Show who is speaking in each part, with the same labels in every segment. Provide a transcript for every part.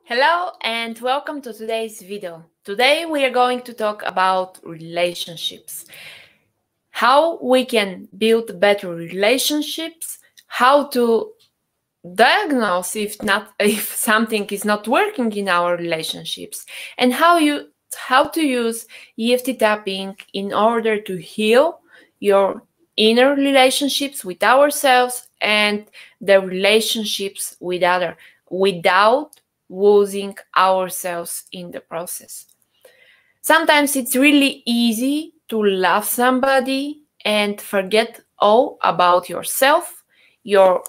Speaker 1: Hello and welcome to today's video. Today we are going to talk about relationships. How we can build better relationships, how to diagnose if something is not working in our relationships, and how to use EFT tapping in order to heal your inner relationships with ourselves and the relationships with others without losing ourselves in the process. Sometimes it's really easy to love somebody and forget all about yourself, your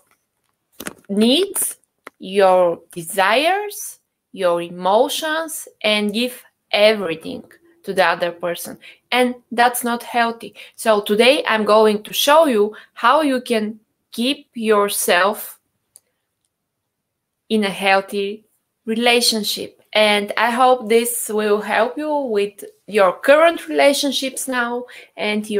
Speaker 1: needs, your desires, your emotions, and give everything to the other person. And that's not healthy. So today I'm going to show you how you can keep yourself in a healthy relationship. And I hope this will help you with your current relationships now and with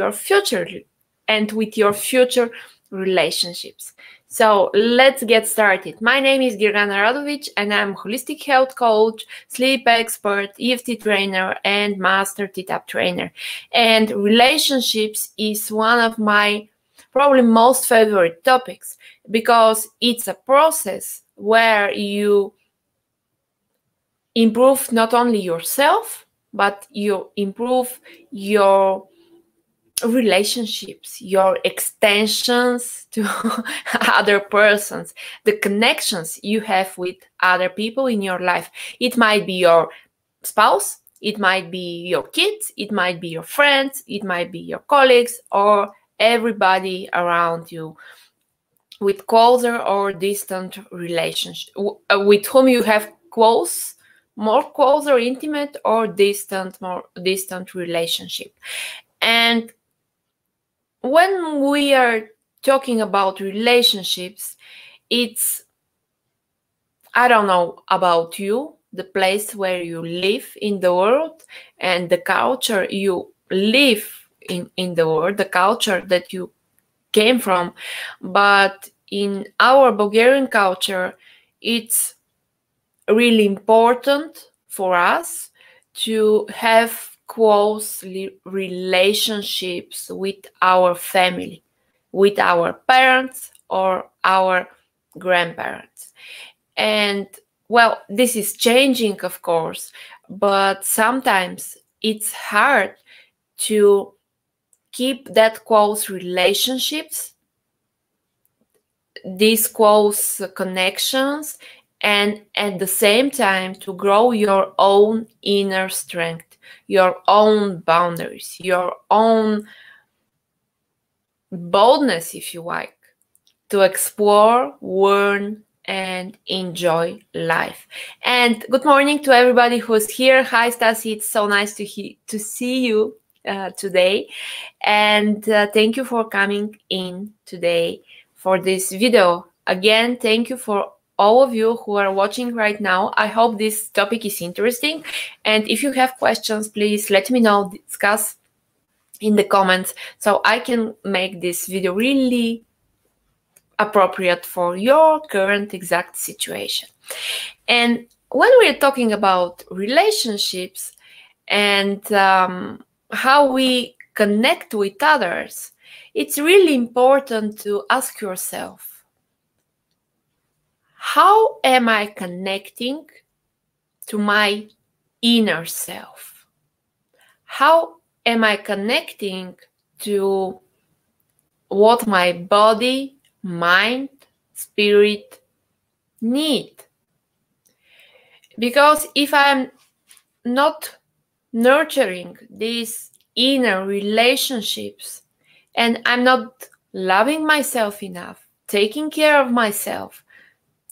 Speaker 1: your future relationships. So let's get started. My name is Gergana Radovich and I'm holistic health coach, sleep expert, EFT trainer, and master T-Tapp trainer. And relationships is one of my probably most favorite topics because it's a process where you improve not only yourself, but you improve your relationships, your extensions to other persons, the connections you have with other people in your life. It might be your spouse, it might be your kids, it might be your friends, it might be your colleagues, or everybody around you with closer or distant relationship, with whom you have more closer, intimate, or more distant relationship. And when we are talking about relationships, it's, I don't know about you, the place where you live in the world and the culture you live in the world, the culture that you came from. But in our Bulgarian culture, it's really important for us to have close relationships with our family, with our parents or our grandparents. And well, this is changing, of course, but sometimes it's hard to keep that close relationships, these close connections, and at the same time to grow your own inner strength, your own boundaries, your own boldness, if you like, to explore, learn, and enjoy life. And good morning to everybody who's here. Hi, Stasi. It's so nice to see you today. And thank you for coming in today for this video. Again, thank you for all of you who are watching right now. I hope this topic is interesting. And if you have questions, please let me know, discuss in the comments so I can make this video really appropriate for your current exact situation. And when we're talking about relationships and how we connect with others, it's really important to ask yourself, how am I connecting to my inner self? How am I connecting to what my body, mind, spirit need? Because if I'm not nurturing these inner relationships and I'm not loving myself enough, taking care of myself,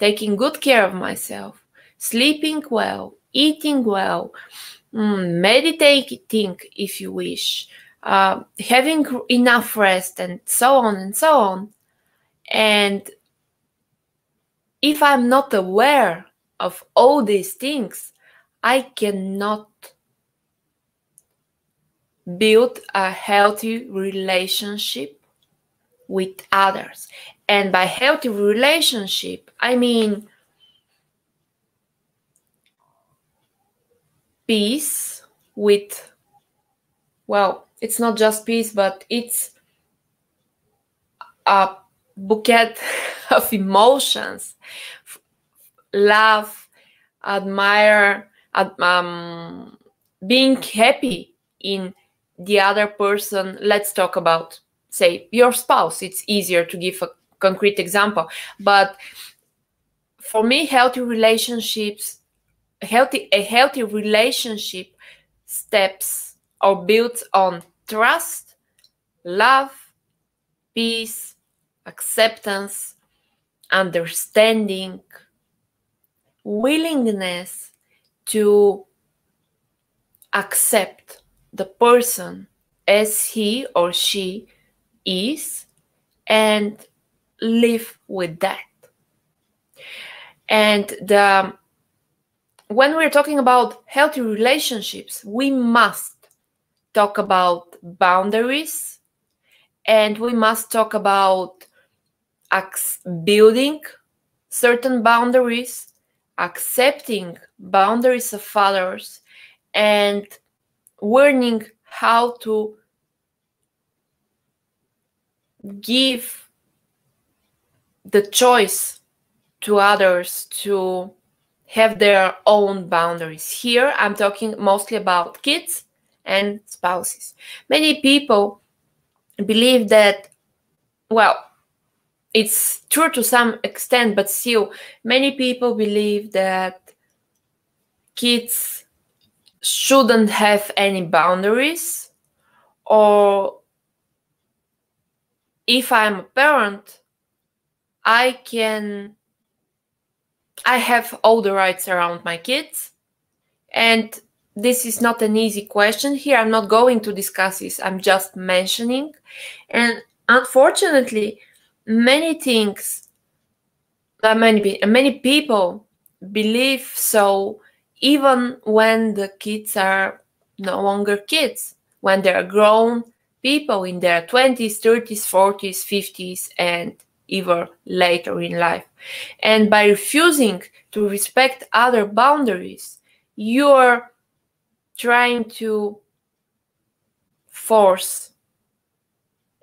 Speaker 1: taking good care of myself, sleeping well, eating well, meditating if you wish, having enough rest, and so on and so on. And if I'm not aware of all these things, I cannot build a healthy relationship with others. And by healthy relationship, I mean peace with, well, it's not just peace, but it's a bouquet of emotions, love, admire, being happy in the other person. Let's talk about, say, your spouse. It's easier to give a concrete example, but for me, a healthy relationship steps or built on trust, love, peace, acceptance, understanding, willingness to accept the person as he or she is and live with that. And when we're talking about healthy relationships, we must talk about boundaries, and we must talk about building certain boundaries, accepting boundaries of others, and learning how to give the choice to others to have their own boundaries. Here, I'm talking mostly about kids and spouses. Many people believe that, well, it's true to some extent, but still, many people believe that kids shouldn't have any boundaries, or if I'm a parent, I have all the rights around my kids. And this is not an easy question. Here, I'm not going to discuss this. I'm just mentioning. And unfortunately, many people believe so, even when the kids are no longer kids, when they're grown people in their 20s, 30s, 40s, 50s, and even later in life. And by refusing to respect other boundaries, you're trying to force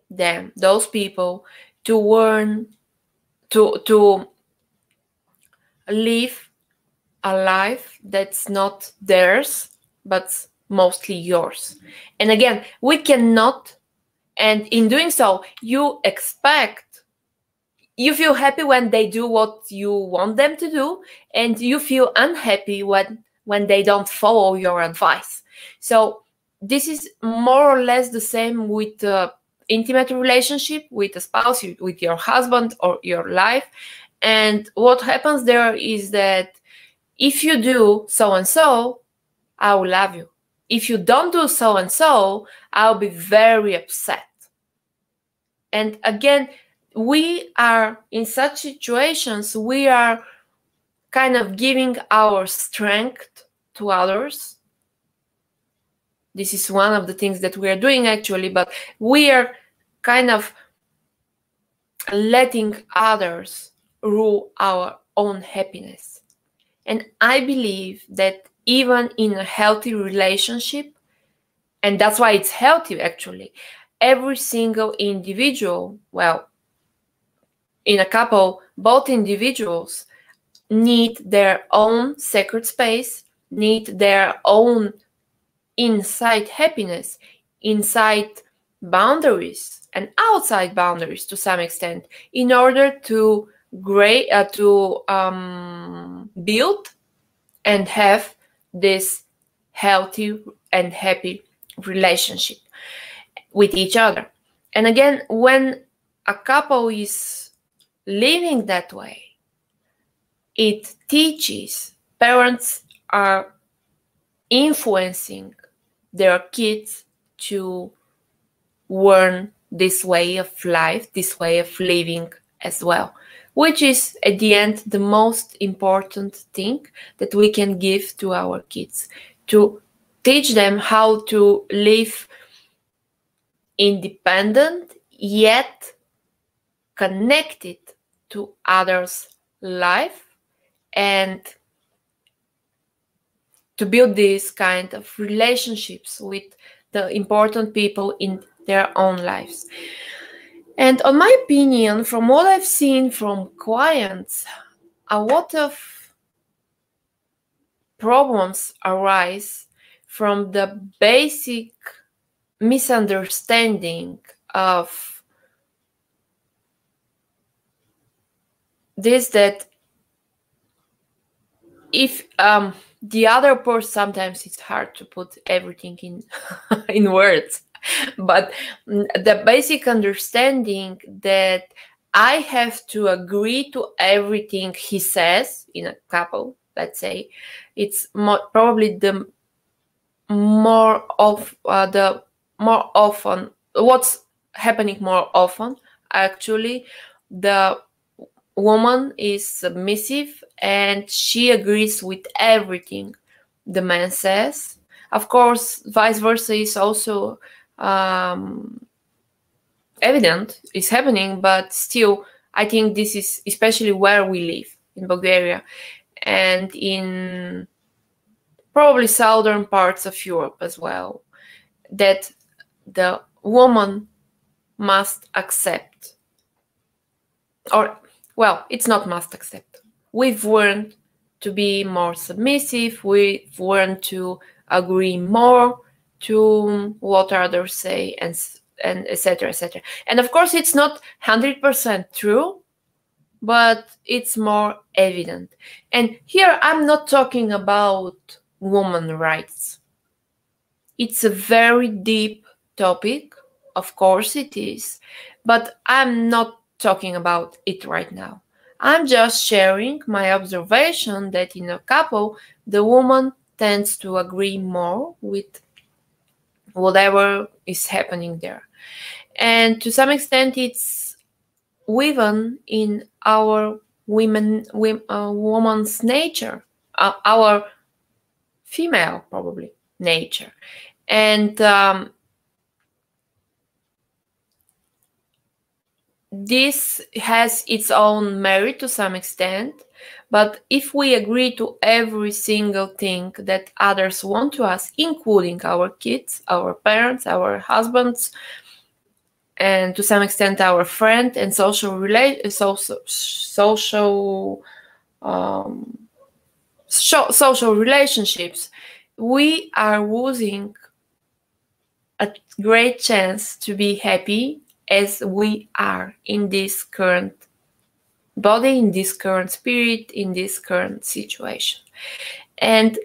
Speaker 1: those people, to learn to live a life that's not theirs, but mostly yours. And again, we cannot, and in doing so, you feel happy when they do what you want them to do, and you feel unhappy when they don't follow your advice. So this is more or less the same with intimate relationship with a spouse, with your husband or your life. And what happens there is that if you do so and so, I will love you. If you don't do so and so, I'll be very upset. And again, we are in such situations, we are kind of giving our strength to others. This is one of the things that we are doing actually, but we are kind of letting others rule our own happiness. And I believe that even in a healthy relationship, and that's why it's healthy actually, every single individual, well, in a couple, both individuals need their own sacred space, need their own inside happiness, inside boundaries, and outside boundaries to some extent, in order to build and have this healthy and happy relationship with each other. And again, when a couple is living that way, it teaches, parents are influencing their kids to learn this way of life, this way of living as well, which is at the end the most important thing that we can give to our kids, to teach them how to live independent yet connected to others' life, and to build these kind of relationships with the important people in their own lives. And on my opinion, from what I've seen from clients, a lot of problems arise from the basic misunderstanding of this, that if the other person, sometimes it's hard to put everything in in words, but the basic understanding that I have to agree to everything he says in a couple, let's say, it's probably the more often what's happening more often. Actually, the woman is submissive and she agrees with everything the man says. Of course, vice versa is also evident, is happening, but still, I think this is especially where we live, in Bulgaria and in probably southern parts of Europe as well, that the woman must accept, or, well, it's not must accept. We've learned to be more submissive, we've learned to agree more to what others say, and etc., etc. And of course, it's not 100% true, but it's more evident. And here I'm not talking about women's rights. It's a very deep topic, of course it is, but I'm not talking about it right now. I'm just sharing my observation that in a couple, the woman tends to agree more with whatever is happening there. And to some extent, it's woven in our woman's nature, our female, probably, nature. And this has its own merit to some extent, but if we agree to every single thing that others want to us, including our kids, our parents, our husbands, and to some extent our friend and social relationships, we are losing a great chance to be happy as we are in this current body, in this current spirit, in this current situation. And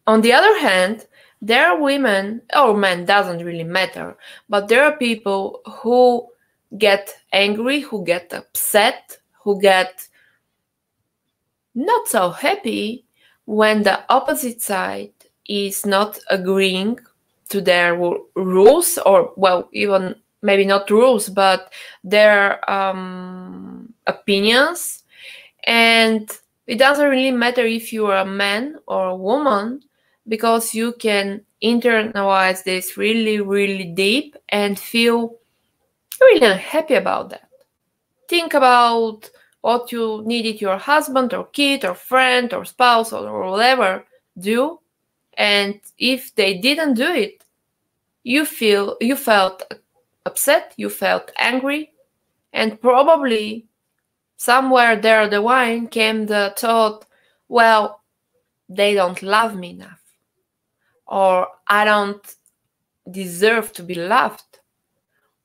Speaker 1: on the other hand, there are women, or men, doesn't really matter, but there are people who get angry, who get upset, who get not so happy when the opposite side is not agreeing to their rules, or, well, even maybe not rules, but their opinions. And it doesn't really matter if you are a man or a woman, because you can internalize this really, really deep and feel really unhappy about that. Think about what you needed your husband or kid or friend or spouse or whatever do, and if they didn't do it, you felt upset, you felt angry, and probably somewhere there the line came the thought, well, they don't love me enough, or I don't deserve to be loved,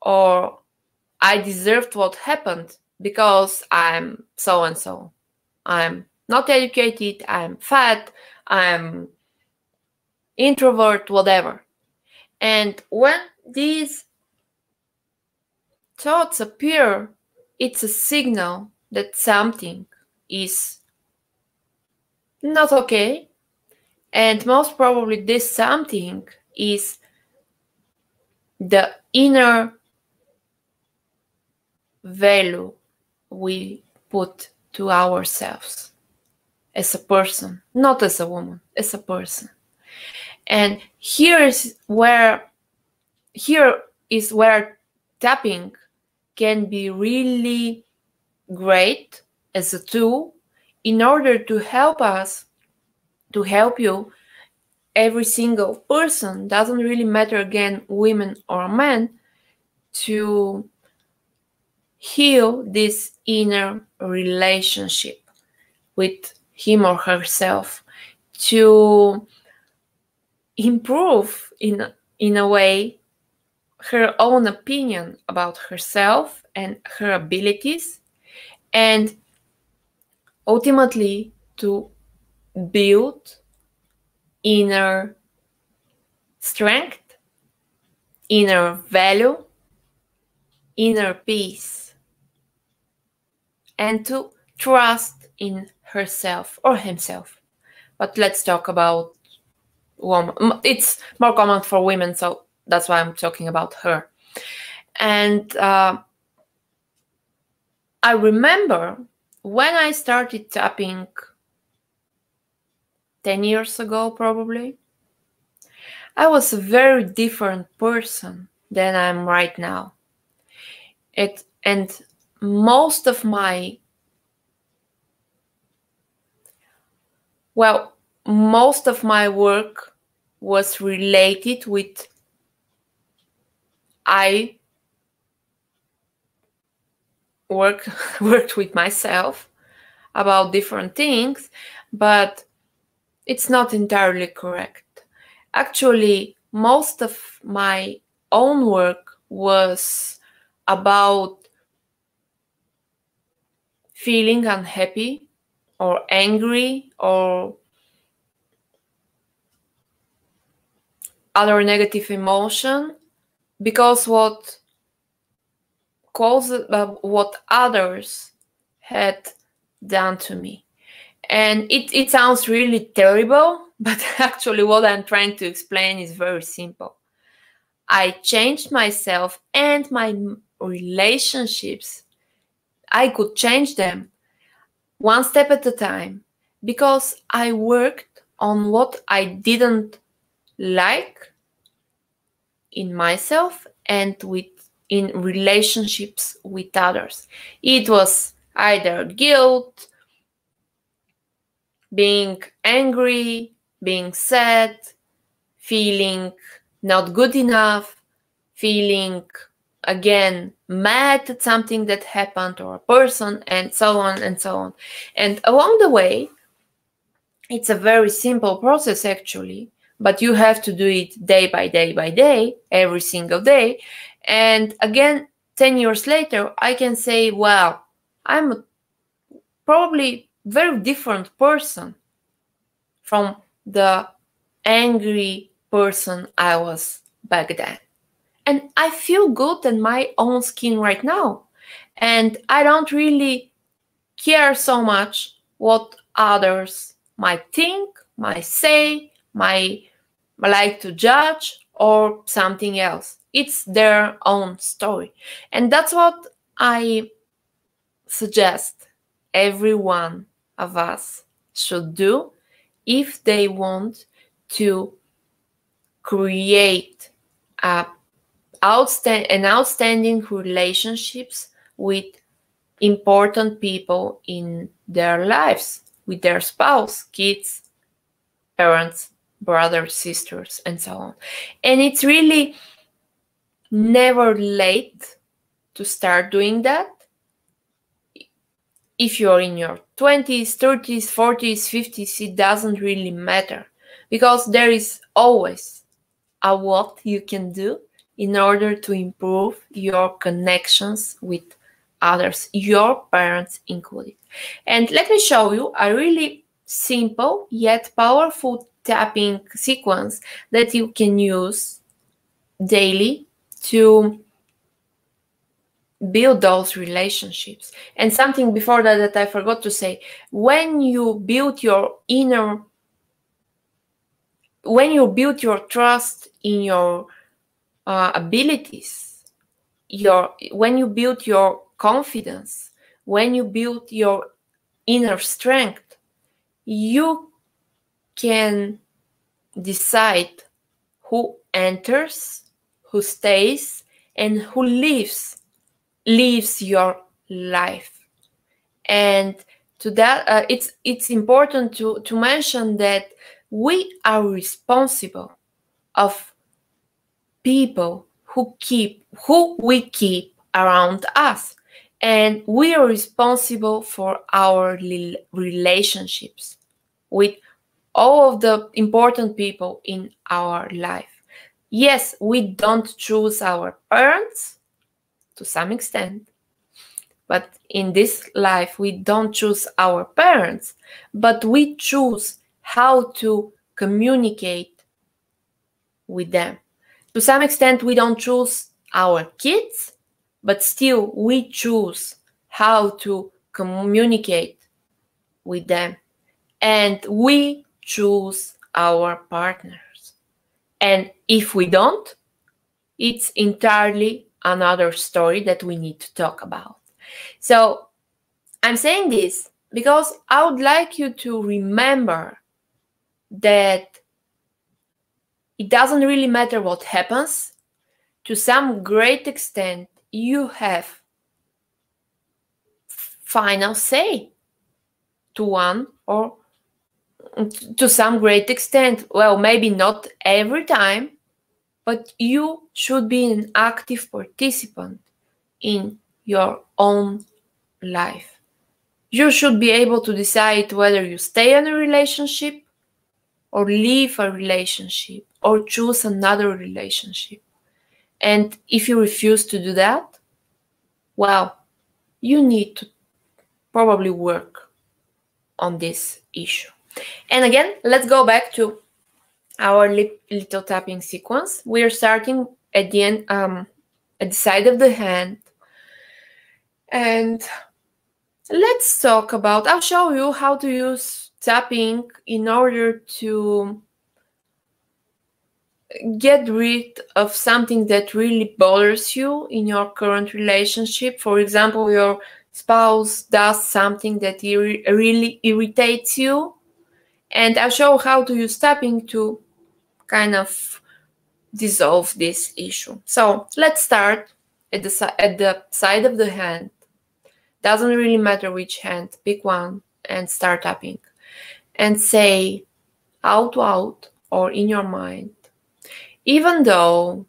Speaker 1: or I deserved what happened because I'm so and so. I'm not educated, I'm fat, I'm introvert, whatever. And when these thoughts appear, it's a signal that something is not okay. And most probably this something is the inner value we put to ourselves as a person, not as a woman, as a person. And here is where tapping can be really great as a tool in order to help us to help you, every single person, doesn't really matter again, women or men, to heal this inner relationship with him or herself, to improve in a way her own opinion about herself and her abilities, and ultimately to build inner strength, inner value, inner peace, and to trust in herself or himself. But let's talk about woman. It's more common for women, so that's why I'm talking about her. And I remember when I started tapping 10 years ago, probably, I was a very different person than I am right now. And most of my work was related with I worked with myself about different things, but it's not entirely correct. Actually, most of my own work was about feeling unhappy or angry or other negative emotion because what others had done to me. And it sounds really terrible, but actually what I'm trying to explain is very simple. I changed myself and my relationships. I could change them one step at a time because I worked on what I didn't like in myself and in relationships with others. It was either guilt, being angry, being sad, feeling not good enough, feeling again mad at something that happened or a person, and so on and so on. And along the way, it's a very simple process actually, but you have to do it day by day by day, every single day. And again, 10 years later, I can say, well, I'm probably very different person from the angry person I was back then. And I feel good in my own skin right now. And I don't really care so much what others might think, might say, might like to judge, or something else. It's their own story. And that's what I suggest every one of us should do if they want to create outstanding relationships with important people in their lives, with their spouse, kids, parents, brothers, sisters, and so on. And it's really never late to start doing that. If you're in your 20s, 30s, 40s, 50s, it doesn't really matter because there is always a what you can do in order to improve your connections with others, your parents included. And let me show you a really simple yet powerful tapping sequence that you can use daily to build those relationships. And something before that I forgot to say, when you build your trust in your abilities, when you build your confidence, when you build your inner strength, you can decide who enters, who stays, and who leaves your life. And to that, it's important to mention that we are responsible of people who we keep around us, and we are responsible for our relationships with all of the important people in our life. Yes, we don't choose our parents to some extent, but in this life we don't choose our parents, but we choose how to communicate with them. To some extent, we don't choose our kids, but still we choose how to communicate with them. And we choose our partners. And if we don't, it's entirely another story that we need to talk about. So I'm saying this because I would like you to remember that it doesn't really matter what happens. To some great extent, you have final say to one, or to some great extent. Well, maybe not every time, but you should be an active participant in your own life. You should be able to decide whether you stay in a relationship or leave a relationship or choose another relationship. And if you refuse to do that, well, you need to probably work on this issue. And again, let's go back to our little tapping sequence. We are starting at the end, at the side of the hand. And let's talk about, I'll show you how to use tapping in order to get rid of something that really bothers you in your current relationship. For example, your spouse does something that really irritates you. And I'll show how to use tapping to kind of dissolve this issue. So let's start at the side of the hand. Doesn't really matter which hand, pick one and start tapping. And say out loud or in your mind, even though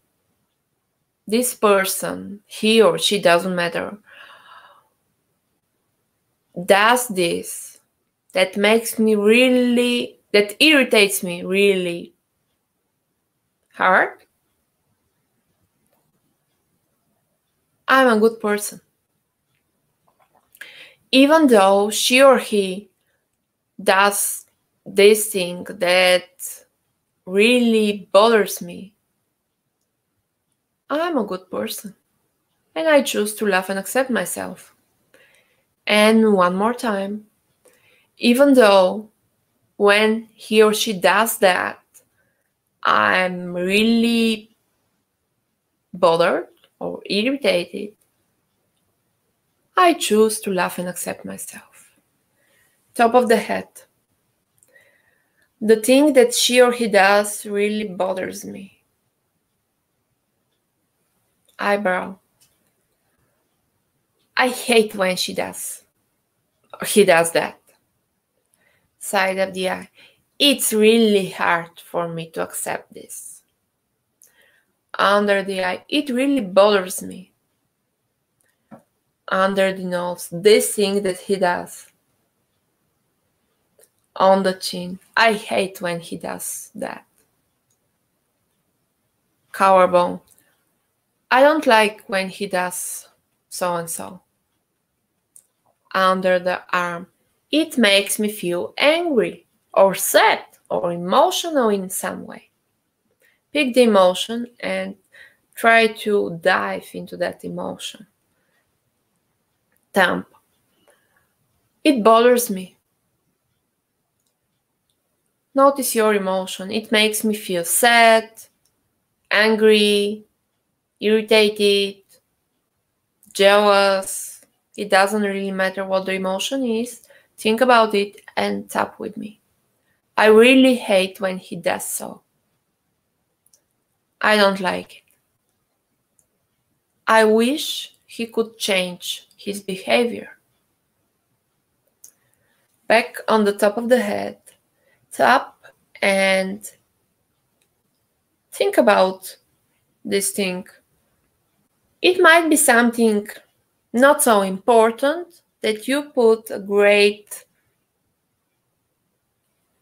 Speaker 1: this person, he or she, doesn't matter, does this, that irritates me really hard, I'm a good person. Even though she or he does this thing that really bothers me, I'm a good person. And I choose to love and accept myself. And one more time, even though when he or she does that, I'm really bothered or irritated, I choose to love and accept myself. Top of the head. The thing that she or he does really bothers me. Eyebrow. I hate when he does that. Side of the eye. It's really hard for me to accept this. Under the eye. It really bothers me. Under the nose. This thing that he does. On the chin. I hate when he does that. Collarbone. I don't like when he does so and so. Under the arm. It makes me feel angry or sad or emotional in some way. Pick the emotion and try to dive into that emotion. Thumb. It bothers me. Notice your emotion. It makes me feel sad, angry, irritated, jealous. It doesn't really matter what the emotion is. Think about it and tap with me. I really hate when he does so. I don't like it. I wish he could change his behavior. back on the top of the head, tap and think about this thing. It might be something not so important that you put a great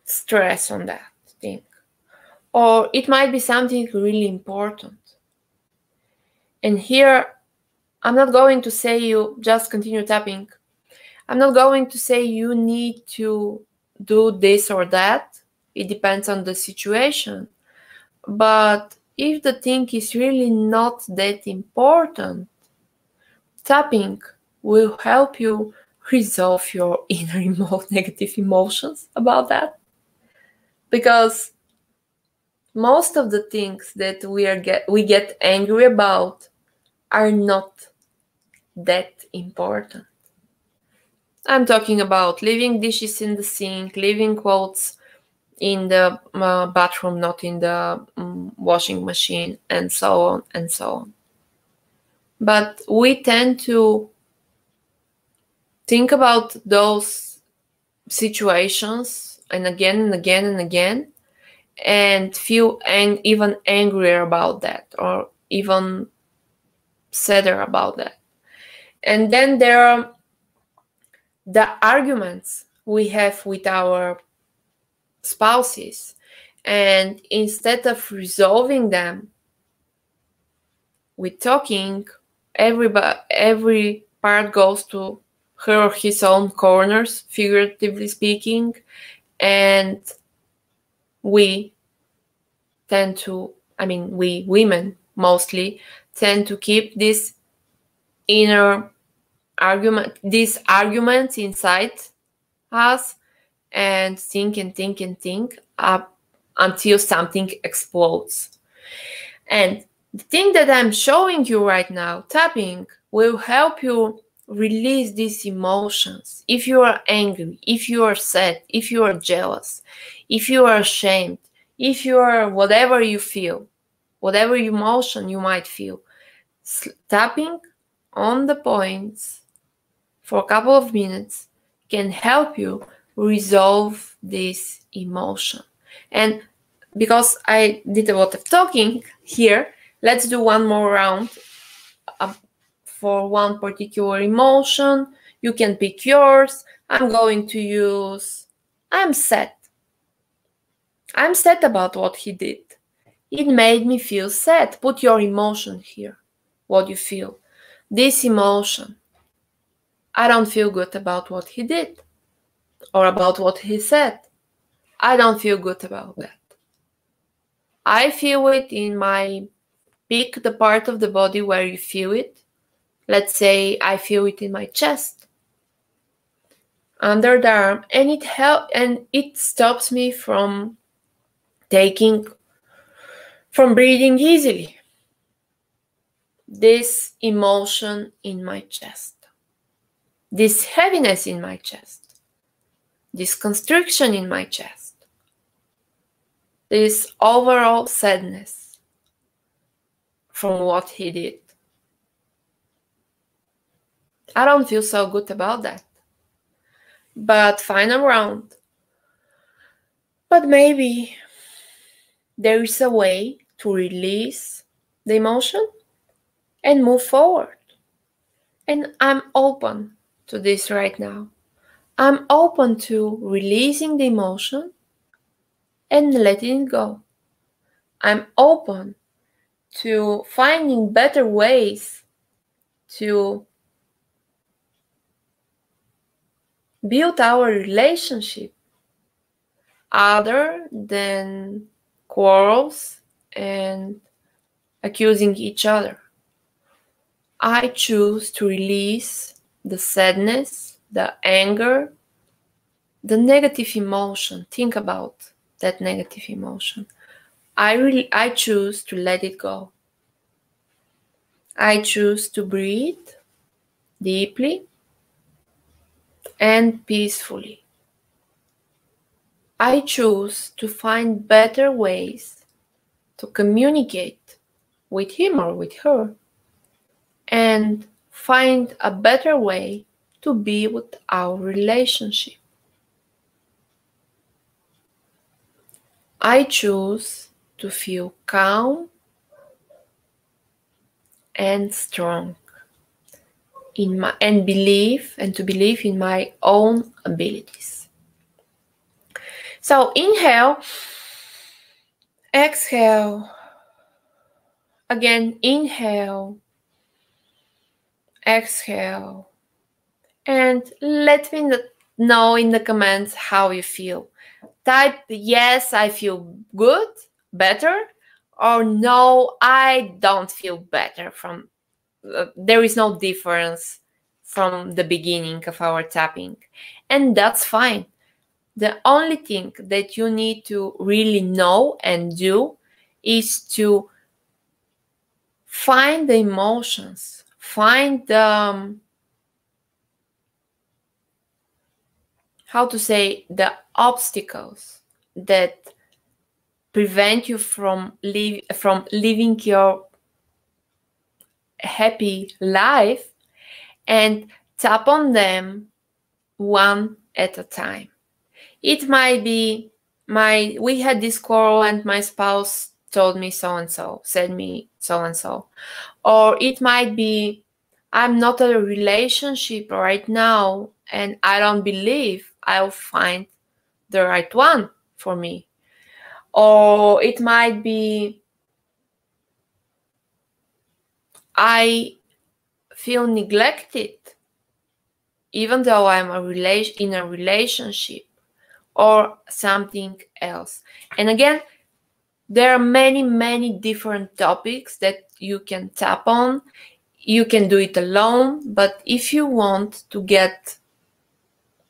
Speaker 1: stress on that thing. Or it might be something really important. And here, I'm not going to say you just continue tapping. I'm not going to say you need to do this or that. It depends on the situation. But if the thing is really not that important, tapping will help you resolve your inner negative emotions about that. Because most of the things that we get angry about are not that important. I'm talking about leaving dishes in the sink, leaving clothes in the bathroom, not in the washing machine, and so on and so on. But we tend to think about those situations and again and again and again, and feel even angrier about that, or even sadder about that. And then there are the arguments we have with our spouses, and instead of resolving them with talking, every part goes to her or his own corners, figuratively speaking, and we tend to, we women mostly tend to keep this inner these arguments inside us, and think and think and think up until something explodes. And the thing that I'm showing you right now, tapping, will help you release these emotions. If you are angry, if you are sad, if you are jealous, if you are ashamed, if you are whatever you feel, whatever emotion you might feel, tapping on the points for a couple of minutes can help you resolve this emotion. And because I did a lot of talking here, let's do one more round for one particular emotion. You can pick yours. I'm going to use, I'm sad. I'm sad about what he did. It made me feel sad. Put your emotion here, what you feel. This emotion. I don't feel good about what he did or about what he said. I don't feel good about that. I feel it in my, pick the part of the body where you feel it. Let's say I feel it in my chest, under the arm, and it stops me from breathing easily. This emotion in my chest, this heaviness in my chest, this constriction in my chest, this overall sadness from what he did. I don't feel so good about that. But final round. But maybe there is a way to release the emotion and move forward. And I'm open to this right now. I'm open to releasing the emotion and letting it go. I'm open to finding better ways to build our relationship other than quarrels and accusing each other. I choose to release the sadness, the anger, the negative emotion. Think about that negative emotion. I choose to let it go. I choose to breathe deeply and peacefully. I choose to find better ways to communicate with him or with her, and find a better way to be with our relationship. I choose to feel calm and strong and to believe in my own abilities. So inhale, exhale. Again, inhale, exhale, and let me know in the comments how you feel. Type yes, I feel good, better, or no, I don't feel better. There is no difference from the beginning of our tapping, and that's fine. The only thing that you need to really know and do is to find the emotions, find the the obstacles that prevent you from living your happy life, and tap on them one at a time. It might be we had this quarrel and my spouse told me so and so, said me so and so. Or it might be I'm not in a relationship right now and I don't believe I'll find the right one for me. Or it might be I feel neglected even though I'm in a relationship, or something else. And again, there are many different topics that you can tap on. You can do it alone, but if you want to get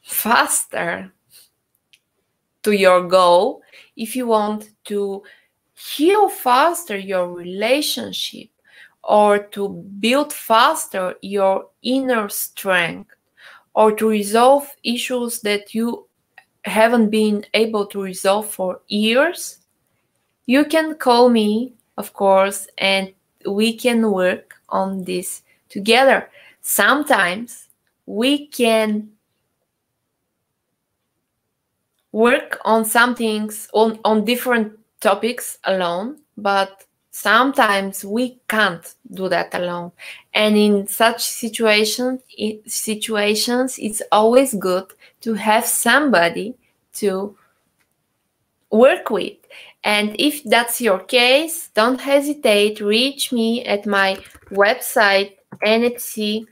Speaker 1: faster to your goal, if you want to heal faster your relationship, or to build faster your inner strength, or to resolve issues that you haven't been able to resolve for years, you can call me, of course, and we can work on this together. Sometimes we can work on some things, on different topics alone, but sometimes we can't do that alone. And in such situations, it's always good to have somebody to work with. And if that's your case, don't hesitate, reach me at my website nfc.bg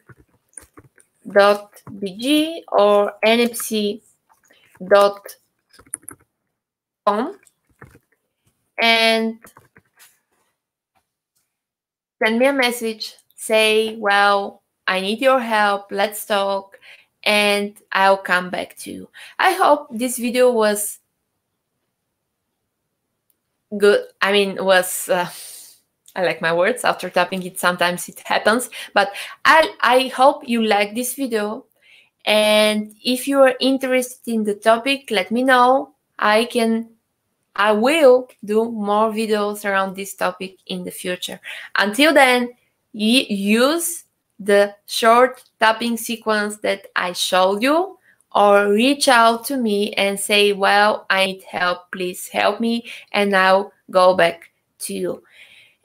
Speaker 1: or nfc.com and send me a message. Say, well, I need your help, let's talk, and I'll come back to you. I hope this video was good. I mean, I like my words after tapping it. Sometimes it happens, but I hope you like this video. And if you are interested in the topic, let me know. I will do more videos around this topic in the future. Until then, use the short tapping sequence that I showed you, or reach out to me and say, well, I need help, please help me, and I'll go back to you.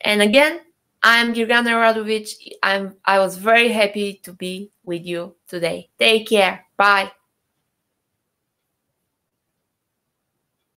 Speaker 1: And again, I'm Gergana Radovich. I was very happy to be with you today. Take care. Bye.